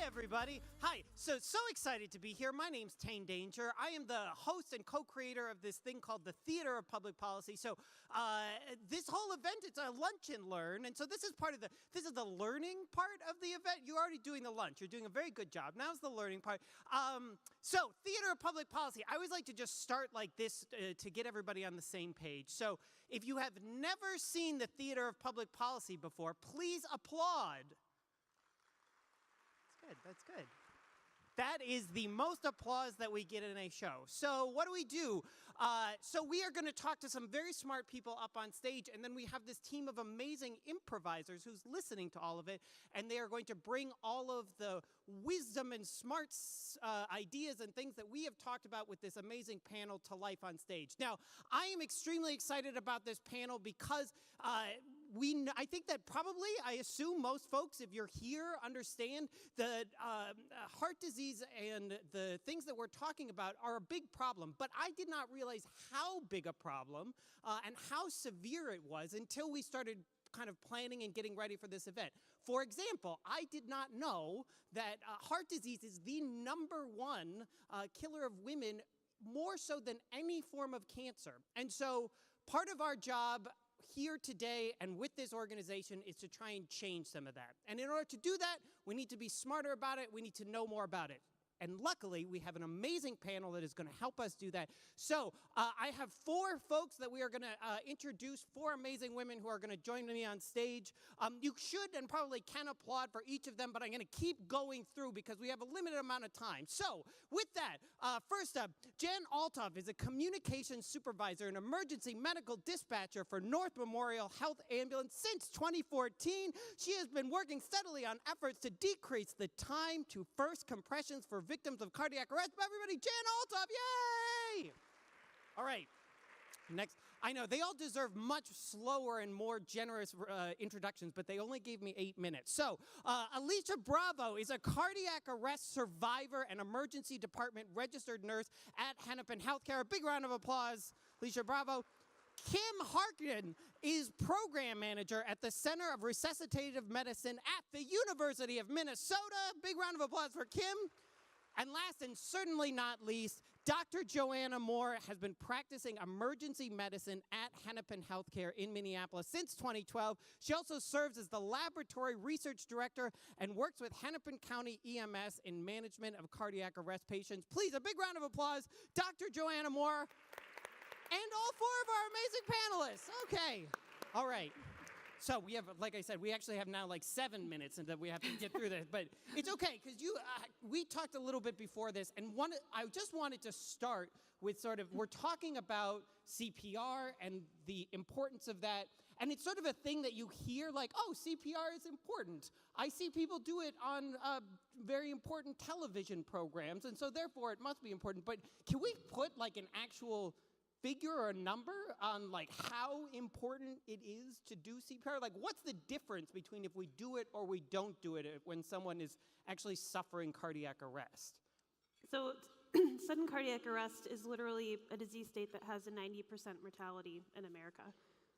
everybody. Hi. So excited to be here. My name's Tane Danger. I am the host and co-creator of this thing called the Theater of Public Policy. So this whole event, it's a lunch and learn. And so this is the learning part of the event. You're already doing the lunch. You're doing a very good job. Now's the learning part. So Theater of Public Policy. I always like to just start like this to get everybody on the same page. So if you have never seen the Theater of Public Policy before, please applaud. That's good. That is the most applause that we get in a show. So what do? So we are going to talk to some very smart people up on stage, and then we have this team of amazing improvisers who's listening to all of it, and they are going to bring all of the wisdom and smarts ideas and things that we have talked about with this amazing panel to life on stage. Now, I am extremely excited about this panel because I think that probably, I assume most folks, if you're here, understand that heart disease and the things that we're talking about are a big problem. But I did not realize how big a problem and how severe it was until we started kind of planning and getting ready for this event. For example, I did not know that heart disease is the #1 killer of women, more so than any form of cancer. And so part of our job here today and with this organization is to try and change some of that. And in order to do that, we need to be smarter about it. We need to know more about it. And luckily, we have an amazing panel that is going to help us do that. So I have 4 folks that we are going to introduce, 4 amazing women who are going to join me on stage. You should and probably can applaud for each of them, but I'm going to keep going through because we have a limited amount of time. So with that, first up, Jen Althoff is a communications supervisor and emergency medical dispatcher for North Memorial Health Ambulance since 2014. She has been working steadily on efforts to decrease the time to first compressions for victims of cardiac arrest. Everybody, Jen Althoff, yay! All right, next. I know, they all deserve much slower and more generous introductions, but they only gave me 8 minutes. So, Alicia Bravo is a cardiac arrest survivor and emergency department registered nurse at Hennepin Healthcare. A big round of applause, Alicia Bravo. Kim Harkin is program manager at the Center of Resuscitative Medicine at the University of Minnesota. Big round of applause for Kim. And last and certainly not least, Dr. Joanna Moore has been practicing emergency medicine at Hennepin Healthcare in Minneapolis since 2012. She also serves as the laboratory research director and works with Hennepin County EMS in management of cardiac arrest patients. Please, a big round of applause, Dr. Joanna Moore and all 4 of our amazing panelists. Okay, all right. So we have, like I said, we actually have now like 7 minutes and that we have to get through this, but it's okay because we talked a little bit before this, and I just wanted to start with sort of, we're talking about CPR and the importance of that, and it's sort of a thing that you hear like, oh, CPR is important. I see people do it on very important television programs, and so therefore it must be important, but can we put like an actual figure or a number on like how important it is to do CPR? Like, what's the difference between if we do it or we don't do it when someone is actually suffering cardiac arrest? So sudden cardiac arrest is literally a disease state that has a 90% mortality in America,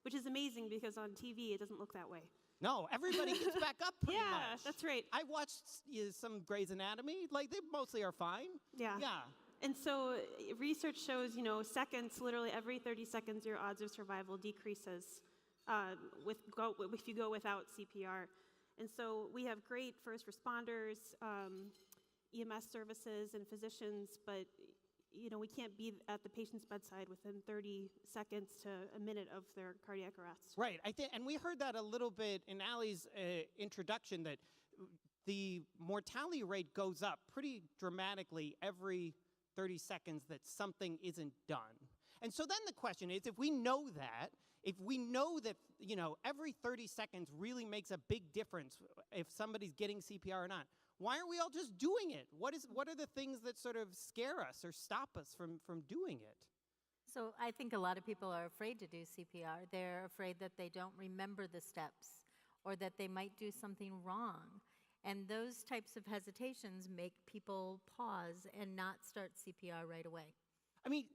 which is amazing because on TV it doesn't look that way. No, everybody gets back up pretty much. Yeah, that's right. I watched some Grey's Anatomy. Like, they mostly are fine. Yeah. Yeah. And so research shows, seconds, literally every 30 seconds, your odds of survival decreases if you go without CPR. And so we have great first responders, EMS services, and physicians, but we can't be at the patient's bedside within 30 seconds to a minute of their cardiac arrest. Right. And we heard that a little bit in Allie's introduction, that the mortality rate goes up pretty dramatically every 30 seconds that something isn't done. And so then the question is, if we know that every 30 seconds really makes a big difference if somebody's getting CPR or not, why aren't we all just doing it? What are the things that sort of scare us or stop us from doing it? So I think a lot of people are afraid to do CPR. They're afraid that they don't remember the steps or that they might do something wrong. And those types of hesitations make people pause and not start CPR right away. I mean,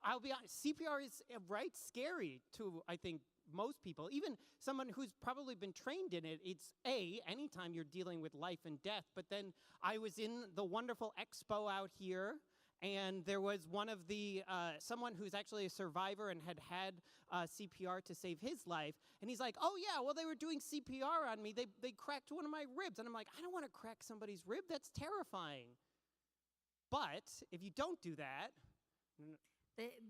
I'll be honest, CPR is, right, scary to, I think, most people, even someone who's probably been trained in it, it's anytime you're dealing with life and death. But then I was in the wonderful expo out here, and there was one of the, someone who's actually a survivor and had CPR to save his life. And he's like, oh yeah, well, they were doing CPR on me. They cracked one of my ribs. And I'm like, I don't want to crack somebody's rib. That's terrifying. But if you don't do that,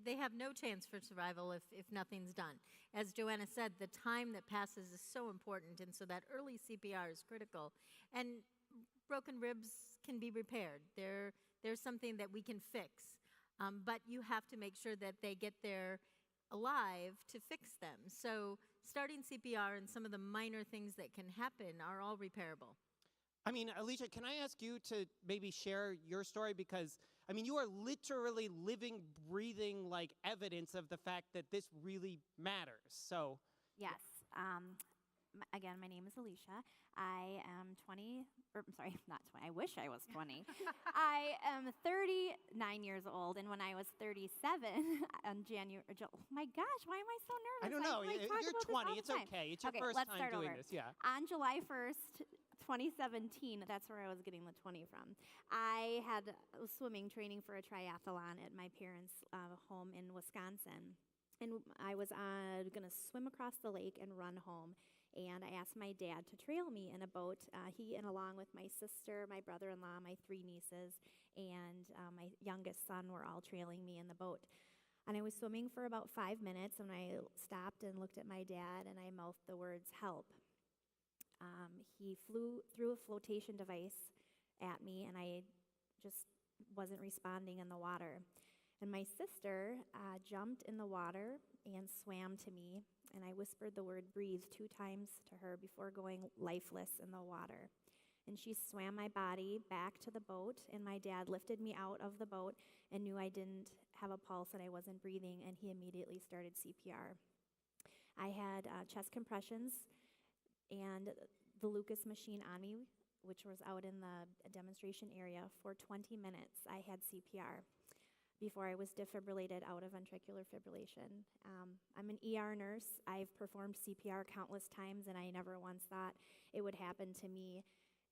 They have no chance for survival if nothing's done. As Joanna said, the time that passes is so important, and so that early CPR is critical. And broken ribs can be repaired. There's something that we can fix, but you have to make sure that they get there alive to fix them. So starting CPR and some of the minor things that can happen are all repairable. I mean, Alicia, can I ask you to maybe share your story? Because, I mean, you are literally living, breathing, like, evidence of the fact that this really matters. So. Yes. Again, my name is Alicia. I am 20, or I'm sorry, not 20. I wish I was 20. I am 39 years old, and when I was 37 on January, my gosh, why am I so nervous? I don't know. You're 20. It's time. okay. It's your Okay, first let's time start doing over. this. Yeah. On July 1st, 2017, that's where I was getting the 20 from. I had swimming training for a triathlon at my parents' home in Wisconsin. And I was going to swim across the lake and run home. And I asked my dad to trail me in a boat. He, and along with my sister, my brother-in-law, my 3 nieces, and my youngest son were all trailing me in the boat. And I was swimming for about 5 minutes, and I stopped and looked at my dad, and I mouthed the words, help. He threw a flotation device at me, and I just wasn't responding in the water. And my sister jumped in the water and swam to me, and I whispered the word breathe 2 times to her before going lifeless in the water. And she swam my body back to the boat, and my dad lifted me out of the boat and knew I didn't have a pulse and I wasn't breathing, and he immediately started CPR. I had chest compressions and the Lucas machine on me, which was out in the demonstration area. For 20 minutes, I had CPR before I was defibrillated out of ventricular fibrillation. I'm an ER nurse. I've performed CPR countless times, and I never once thought it would happen to me.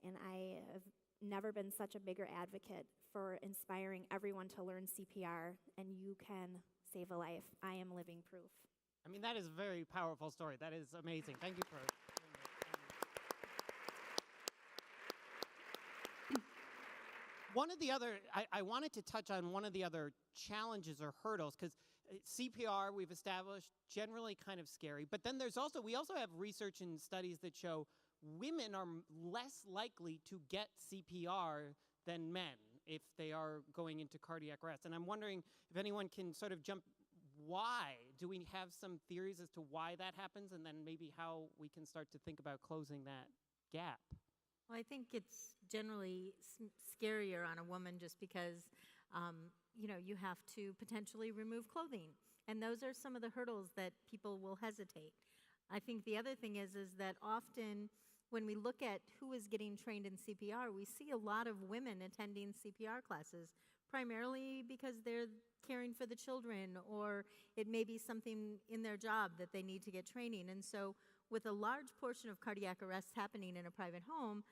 And I have never been such a bigger advocate for inspiring everyone to learn CPR, and you can save a life. I am living proof. I mean, that is a very powerful story. That is amazing. Thank you for doing that. One of the other, I wanted to touch on one of the other challenges or hurdles, because CPR, we've established, generally kind of scary. But then we also have research and studies that show women are less likely to get CPR than men if they are going into cardiac arrest. And I'm wondering if anyone can sort of jump, why? Do we have some theories as to why that happens, and then maybe how we can start to think about closing that gap? Well, I think it's generally scarier on a woman just because, you have to potentially remove clothing. And those are some of the hurdles that people will hesitate. I think the other thing is that often when we look at who is getting trained in CPR, we see a lot of women attending CPR classes, primarily because they're caring for the children, or it may be something in their job that they need to get training. And so with a large portion of cardiac arrests happening in a private home,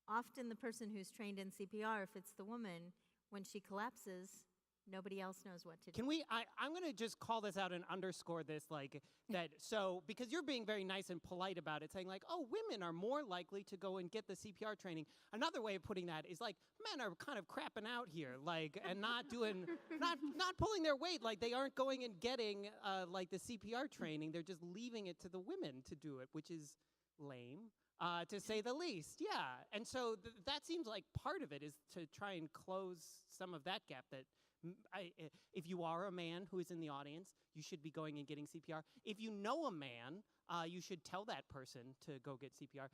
often the person who's trained in CPR, if it's the woman, when she collapses, nobody else knows what to do. I'm going to just call this out and underscore this, because you're being very nice and polite about it, saying oh, women are more likely to go and get the CPR training. Another way of putting that is men are kind of crapping out here, and not doing, not pulling their weight, they aren't going and getting, the CPR training. They're just leaving it to the women to do it, which is lame. To say the least, yeah. And so that seems like part of it is to try and close some of that gap that if you are a man who is in the audience, you should be going and getting CPR. If you know a man, you should tell that person to go get CPR.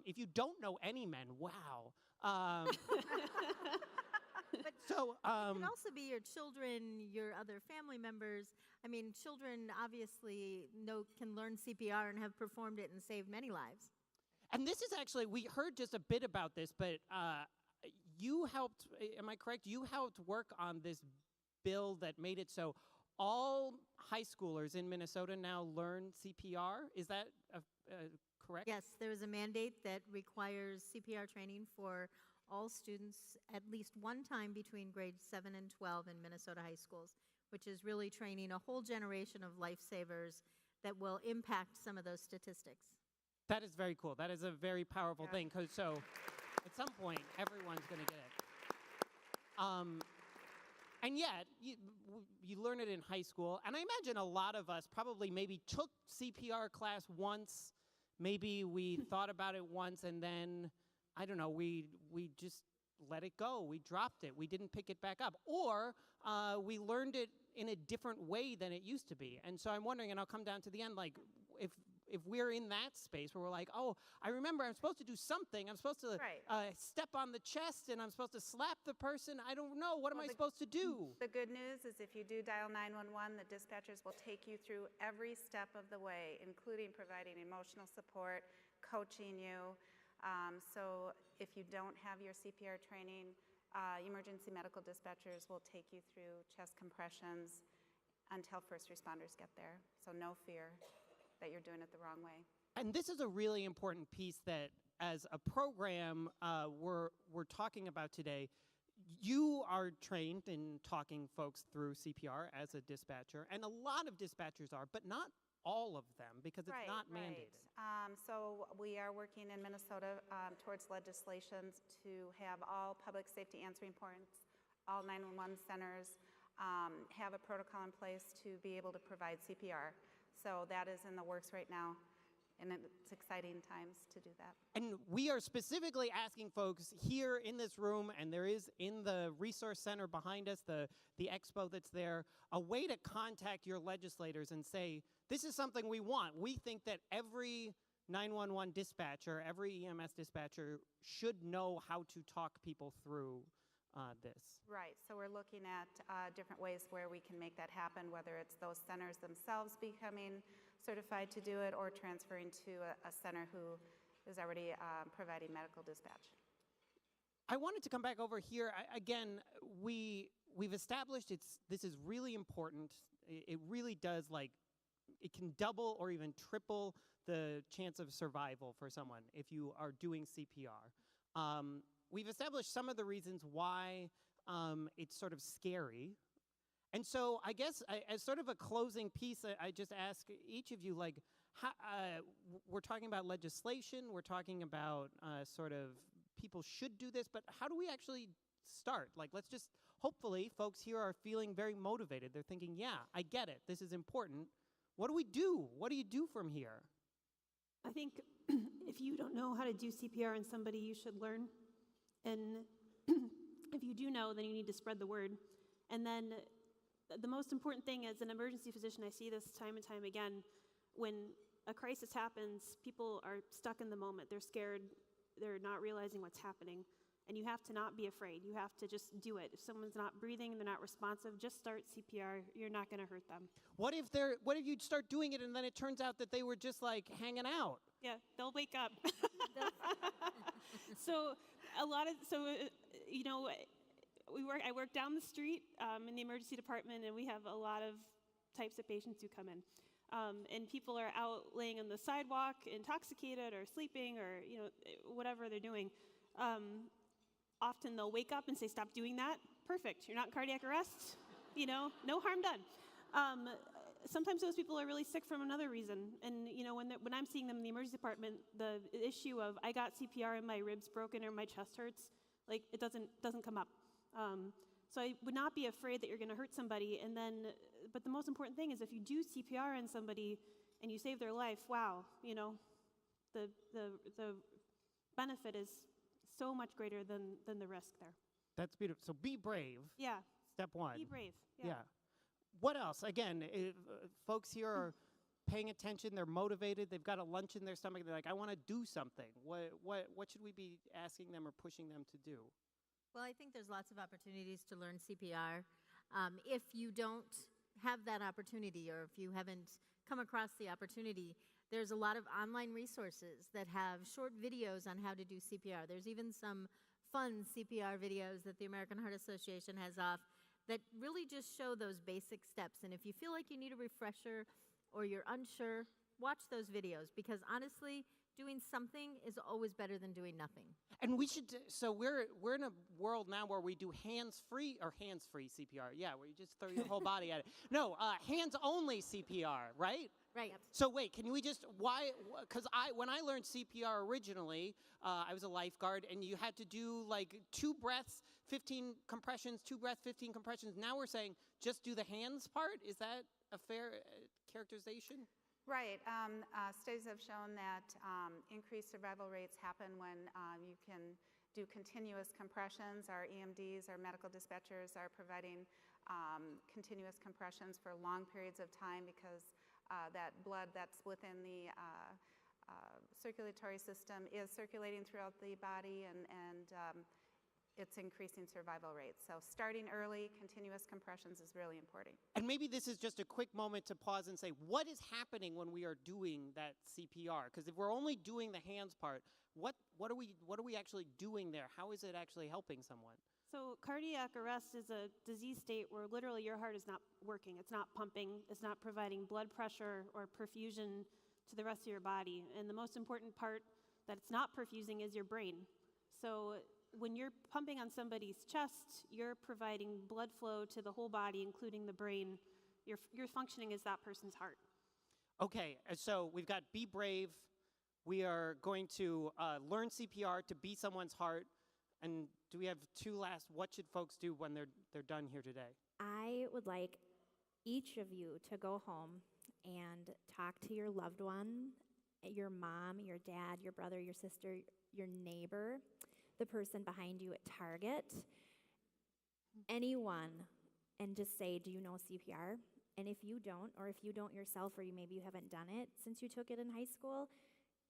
If you don't know any men, wow. But so it can also be your children, your other family members. I mean, children obviously can learn CPR and have performed it and saved many lives. And this is actually, we heard just a bit about this, but you helped, am I correct? You helped work on this bill that made it so all high schoolers in Minnesota now learn CPR. Is that correct? Yes, there is a mandate that requires CPR training for all students at least one time between grades 7 and 12 in Minnesota high schools, which is really training a whole generation of lifesavers that will impact some of those statistics. That is very cool. That is a very powerful thing. 'Cause so at some point, everyone's going to get it. And yet, you learn it in high school. And I imagine a lot of us probably maybe took CPR class once. Maybe we thought about it once, and then, I don't know, we just let it go. We dropped it. We didn't pick it back up. Or we learned it in a different way than it used to be. And so I'm wondering, and I'll come down to the end, like, if we're in that space where we're like, oh, I remember I'm supposed to do something. I'm supposed to step on the chest, and I'm supposed to slap the person. I don't know. What am I supposed to do? The good news is if you do dial 911, the dispatchers will take you through every step of the way, including providing emotional support, coaching you. So if you don't have your CPR training, emergency medical dispatchers will take you through chest compressions until first responders get there. So no fear that you're doing it the wrong way. And this is a really important piece that, as a program we're talking about today, you are trained in talking folks through CPR as a dispatcher, and a lot of dispatchers are, but not all of them, because it's not mandated. So we are working in Minnesota towards legislation to have all public safety answering points, all 911 centers have a protocol in place to be able to provide CPR. So that is in the works right now, and it's exciting times to do that. And we are specifically asking folks here in this room, and there is in the resource center behind us, the expo that's there, a way to contact your legislators and say, this is something we want. We think that every 911 dispatcher, every EMS dispatcher should know how to talk people through this. Right, so we're looking at different ways where we can make that happen, whether it's those centers themselves becoming certified to do it or transferring to a center who is already providing medical dispatch. I wanted to come back over here. Again, we've established this is really important. It really does, like, it can double or even triple the chance of survival for someone if you are doing CPR. We've established some of the reasons why it's sort of scary. And so I guess as sort of a closing piece, I just ask each of you, like, we're talking about legislation, we're talking about sort of people should do this, but how do we actually start? Like, let's just, hopefully folks here are feeling very motivated. They're thinking, yeah, I get it, this is important. What do we do? What do you do from here? I think if you don't know how to do CPR on somebody, you should learn. And if you do know, then you need to spread the word. And then the most important thing as an emergency physician, I see this time and time again, when a crisis happens, people are stuck in the moment. They're scared. They're not realizing what's happening. And you have to not be afraid. You have to just do it. If someone's not breathing, they're not responsive, just start CPR. You're not going to hurt them. What if you start doing it and then it turns out that they were just like hanging out? Yeah, they'll wake up. I work down the street in the emergency department, and we have a lot of types of patients who come in. And people are out laying on the sidewalk, intoxicated or sleeping or whatever they're doing. Often they'll wake up and say, "Stop doing that." Perfect. You're not in cardiac arrest. No harm done. Sometimes those people are really sick from another reason. And when I'm seeing them in the emergency department, the issue of I got CPR and my ribs broken or my chest hurts, like it doesn't come up. So I would not be afraid that you're going to hurt somebody. But the most important thing is if you do CPR on somebody and you save their life, wow, the benefit is so much greater than the risk there. That's beautiful. So be brave. Yeah. Step one. Be brave. Yeah. What else? Again, if folks here are paying attention, they're motivated, they've got a lunch in their stomach, they're like, I want to do something. What should we be asking them or pushing them to do? Well, I think there's lots of opportunities to learn CPR. If you don't have that opportunity, or if you haven't come across the opportunity, there's a lot of online resources that have short videos on how to do CPR. There's even some fun CPR videos that the American Heart Association has off that really just show those basic steps. And if you feel like you need a refresher or you're unsure, watch those videos, because honestly, doing something is always better than doing nothing. And we should, so we're in a world now where we do hands-free CPR. Yeah, where you just throw your whole body at it. No, hands-only CPR, right? Right. So wait, can we just, because when I learned CPR originally, I was a lifeguard, and you had to do like 2 breaths, 15 compressions, 2 breaths, 15 compressions. Now we're saying just do the hands part. Is that a fair characterization? Right. Studies have shown that increased survival rates happen when you can do continuous compressions. Our EMDs, our medical dispatchers are providing continuous compressions for long periods of time, because that blood that's within the circulatory system is circulating throughout the body, and it's increasing survival rates. So starting early, continuous compressions is really important. And maybe this is just a quick moment to pause and say, what is happening when we are doing that CPR? Because if we're only doing the hands part, what are we actually doing there? How is it actually helping someone? So cardiac arrest is a disease state where literally your heart is not working. It's not pumping. It's not providing blood pressure or perfusion to the rest of your body. And the most important part that it's not perfusing is your brain. So when you're pumping on somebody's chest, you're providing blood flow to the whole body, including the brain. You're functioning as that person's heart. Okay, so we've got be brave. We are going to learn CPR to be someone's heart. And do we have 2 last, what should folks do when they're done here today? I would like each of you to go home and talk to your loved one, your mom, your dad, your brother, your sister, your neighbor, the person behind you at Target, anyone, and just say, do you know CPR? And if you don't, or if you don't yourself, or maybe you haven't done it since you took it in high school,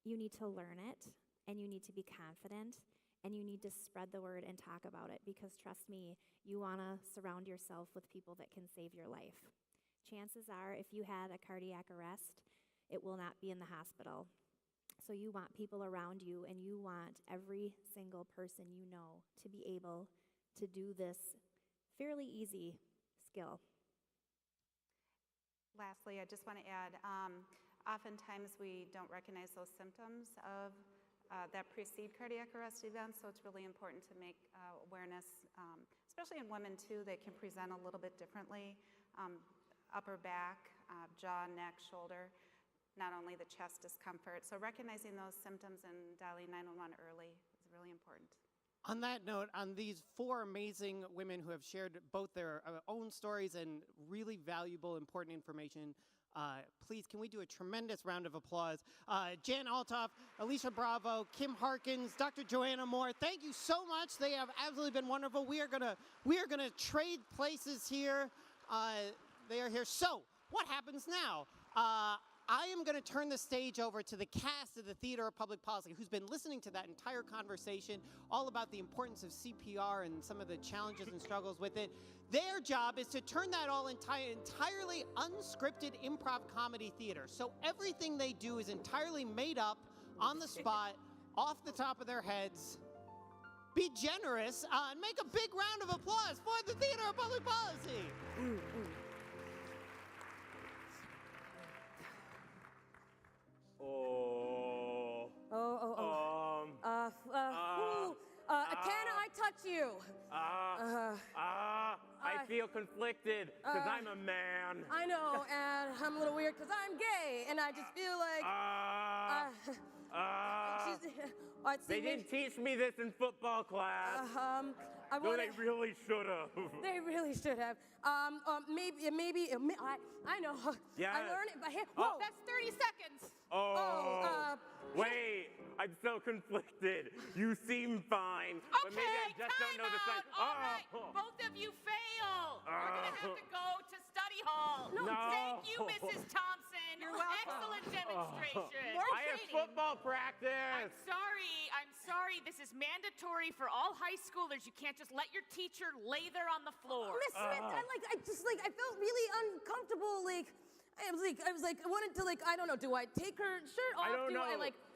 you need to learn it, and you need to be confident, and you need to spread the word and talk about it, because trust me, you want to surround yourself with people that can save your life. Chances are, if you had a cardiac arrest, it will not be in the hospital. So you want people around you, and you want every single person you know to be able to do this fairly easy skill. Lastly, I just want to add, oftentimes we don't recognize those symptoms of that precede cardiac arrest events, so it's really important to make awareness, especially in women too. They can present a little bit differently, upper back, jaw, neck, shoulder, not only the chest discomfort. So recognizing those symptoms and dialing 911 early is really important. On that note, on these 4 amazing women who have shared both their own stories and really valuable, important information, please, can we do a tremendous round of applause? Jan Altoff, Alicia Bravo, Kim Harkins, Dr. Joanna Moore, thank you so much. They have absolutely been wonderful. We are gonna trade places here. They are here. So, what happens now? I am going to turn the stage over to the cast of the Theater of Public Policy, who's been listening to that entire conversation, all about the importance of CPR and some of the challenges and struggles with it. Their job is to turn that all entirely unscripted improv comedy theater. So everything they do is entirely made up, on the spot, off the top of their heads. Be generous and make a big round of applause for the Theater of Public Policy. Can I touch you? I feel conflicted because I'm a man. I know, and I'm a little weird because I'm gay, and I just feel like... They didn't teach me this in football class. No, they really should have. They really should have. Maybe, I know. Yeah. I learned it by hand. Whoa, that's 30 seconds. Wait, I'm so conflicted. You seem fine, but maybe I just don't know the signs. All right, both of you fail. We're going to have to go to study hall. No. Thank you, Mrs. Thompson. You're welcome. Excellent demonstration. I have football practice. I'm sorry. This is mandatory for all high schoolers. You can't just let your teacher lay there on the floor. Miss Smith, I felt really uncomfortable. I wanted to, I don't know, do I take her shirt off? I don't know.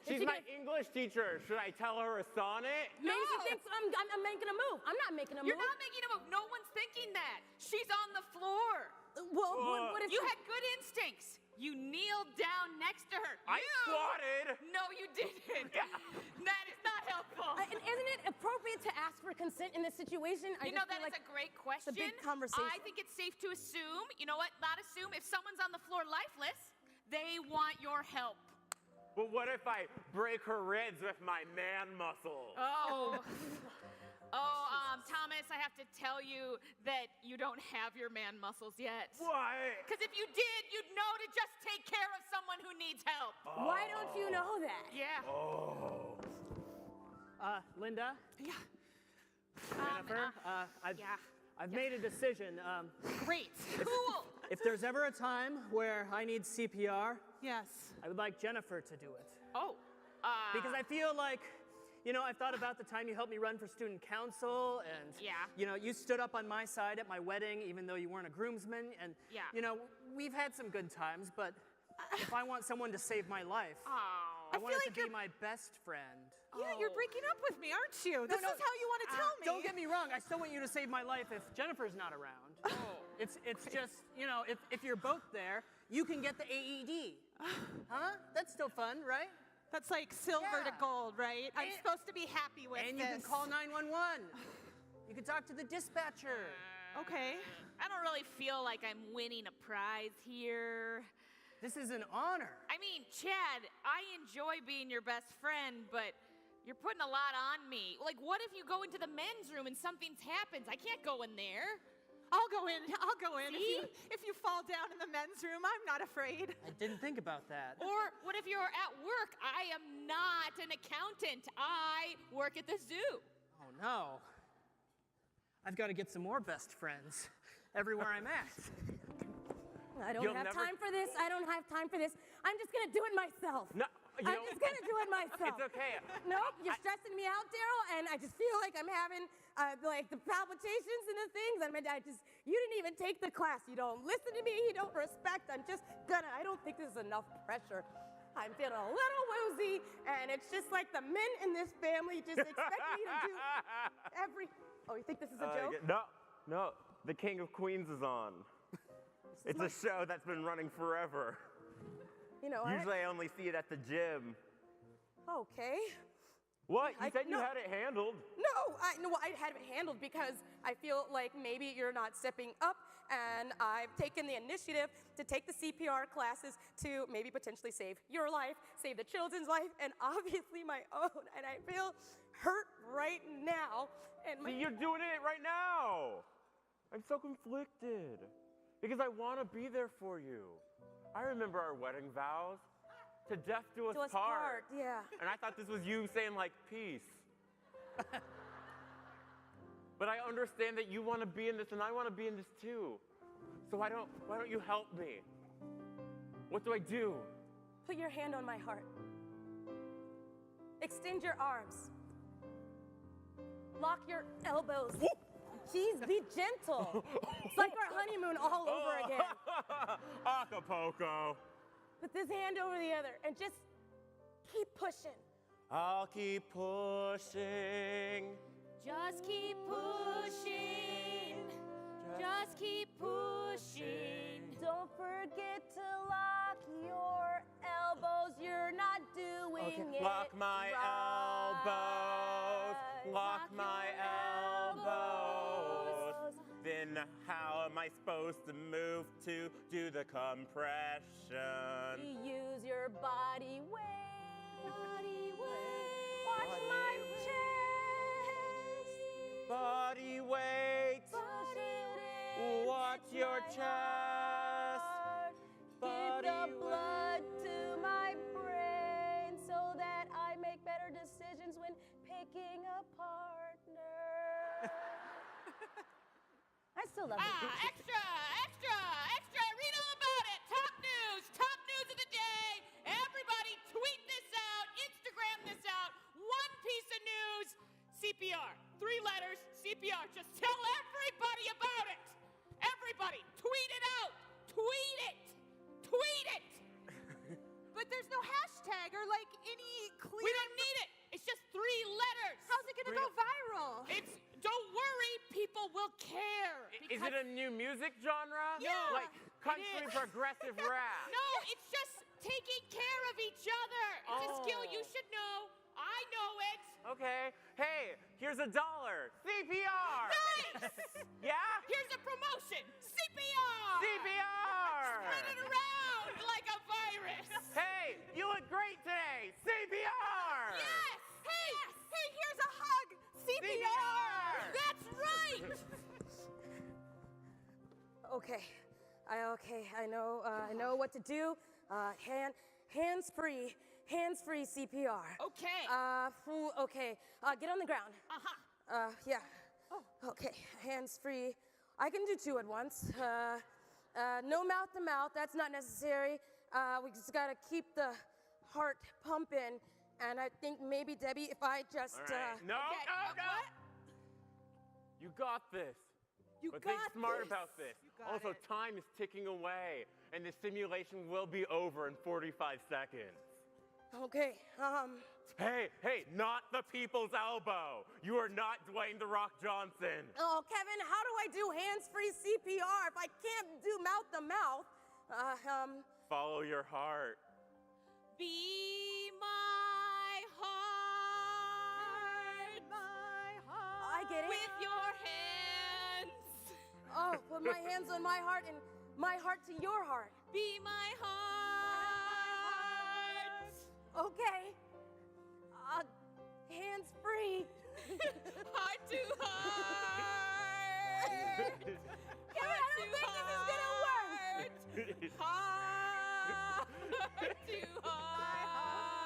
She's my English teacher. Should I tell her a sonnet? Maybe she thinks I'm making a move. I'm not making a move. You're not making a move. No one's thinking that. She's on the floor. Well, what is You had good instincts. You kneeled down next to her. I squatted. No, you didn't. That is not helpful. And isn't it appropriate to ask for consent in this situation? You know, that is a great question. It's a big conversation. I think it's safe to assume, you know what, not assume, if someone's on the floor lifeless, they want your help. Well, what if I break her ribs with my man muscles? Oh. Thomas, I have to tell you that you don't have your man muscles yet. Why? Because if you did, you'd know to just take care of someone who needs help. Why don't you know that? Yeah. Linda? Yeah. Jennifer? I've made a decision. Great. Cool. If there's ever a time where I need CPR, Yes. I would like Jennifer to do it. Oh. Because I feel like, I've thought about the time you helped me run for student council, and, you stood up on my side at my wedding, even though you weren't a groomsman, and, we've had some good times, but if I want someone to save my life, I want it to be my best friend. Yeah, you're breaking up with me, aren't you? This is how you want to tell me. Don't get me wrong, I still want you to save my life if Jennifer's not around. It's just, if you're both there, you can get the AED. Huh? That's still fun, right? That's like silver to gold, right? I'm supposed to be happy with And this. you can call 911. You can talk to the dispatcher. Okay. I don't really feel like I'm winning a prize here. This is an honor. I mean, Chad, I enjoy being your best friend, but you're putting a lot on me. Like, what if you go into the men's room and something happens? I can't go in there. I'll go in. See? If you fall down in the men's room, I'm not afraid. I didn't think about that. Or what if you're at work? I am not an accountant. I work at the zoo. Oh, no. I've got to get some more best friends everywhere I'm at. I don't have time for this. I don't have time for this. I'm just going to do it myself. No, I'm just going to do it myself. It's okay. Nope, you're stressing me out, Daryl, and I just feel like I'm having the palpitations and the things. You didn't even take the class. You don't listen to me. You don't respect. I don't think this is enough pressure. I'm feeling a little woozy, and it's just like the men in this family just expect me to do Oh, you think this is a joke? No. The King of Queens is on. It's a show that's been running forever. You know what? Usually I only see it at the gym. Okay. What? You said you had it handled. No, I had it handled because I feel like maybe you're not stepping up, and I've taken the initiative to take the CPR classes to maybe potentially save your life, save the children's life, and obviously my own. And I feel hurt right now. And See, you're doing it right now. I'm so conflicted because I want to be there for you. I remember our wedding vows. To death do us part. Yeah. And I thought this was you saying, like, peace. But I understand that you want to be in this, and I want to be in this too. So why don't you help me? What do I do? Put your hand on my heart. Extend your arms. Lock your elbows. Jeez, be gentle. It's like our honeymoon all over again. Acapulco. Put this hand over the other and just keep pushing. I'll keep pushing. Just keep pushing. Just keep pushing. Don't forget to lock your elbows. You're not doing it. Lock my elbows. Lock my elbows. Then how am I supposed to move to do the compression? Use your body weight. Watch my chest. Body weight. Watch your chest. Give the blood to my brain so that I make better decisions when picking a partner. I still love you. Extra! Read all about it. Top news of the day. Everybody tweet this out, Instagram this out. One piece of news, CPR. 3 letters, CPR. Just tell everybody about it. Everybody, tweet it out. Tweet it. But but there's no hashtag or like any clear. We don't need it. It's just 3 letters. How's it gonna go viral? Don't worry, people will care. Is it a new music genre? Yeah, Like country progressive rap? No, it's just taking care of each other. It's a skill you should know. I know it. Okay. Hey, here's $1. CPR. Nice. Yeah? Here's a promotion. CPR. CPR. Spread it around like a virus. Hey, you look great today. CPR. Yes. Hey, here's a hug. CPR. That's right. Okay, I know what to do. Hands free CPR. Okay. Okay. Get on the ground. Yeah. Okay, hands free. I can do 2 at once. No mouth to mouth. That's not necessary. We just gotta keep the heart pumping. And I think maybe Debbie, if I just. All right. No. You got this. But think got smart this. about this. got Also, it. time is ticking away, and the simulation will be over in 45 seconds. Okay. Hey, not the people's elbow. You are not Dwayne "The Rock" Johnson. Oh, Kevin, how do I do hands-free CPR if I can't do mouth to mouth? Follow your heart. Be my heart. I get it. With your hands. Oh, put my hands on my heart and my heart to your heart. Be my heart. Okay. Hands free. Heart to heart. Kevin, I don't think this is gonna work. Heart to heart.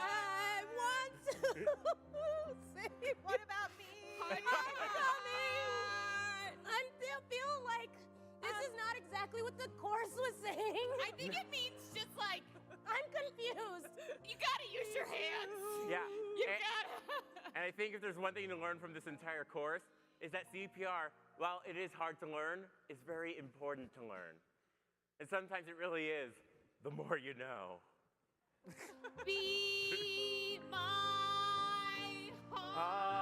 I want to say, what about me? Heart to I'm coming. heart. I still feel like this is not exactly what the chorus was saying. I think it means just like, I'm confused. you gotta use your hands. Yeah. You and, gotta. and I think if there's one thing to learn from this entire course, is that CPR, while it is hard to learn, is very important to learn. And sometimes it really is the more you know. Be my heart.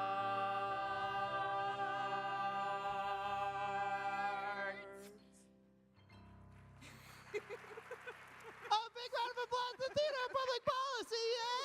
A big round of applause to Theater of Public Policy. Yeah!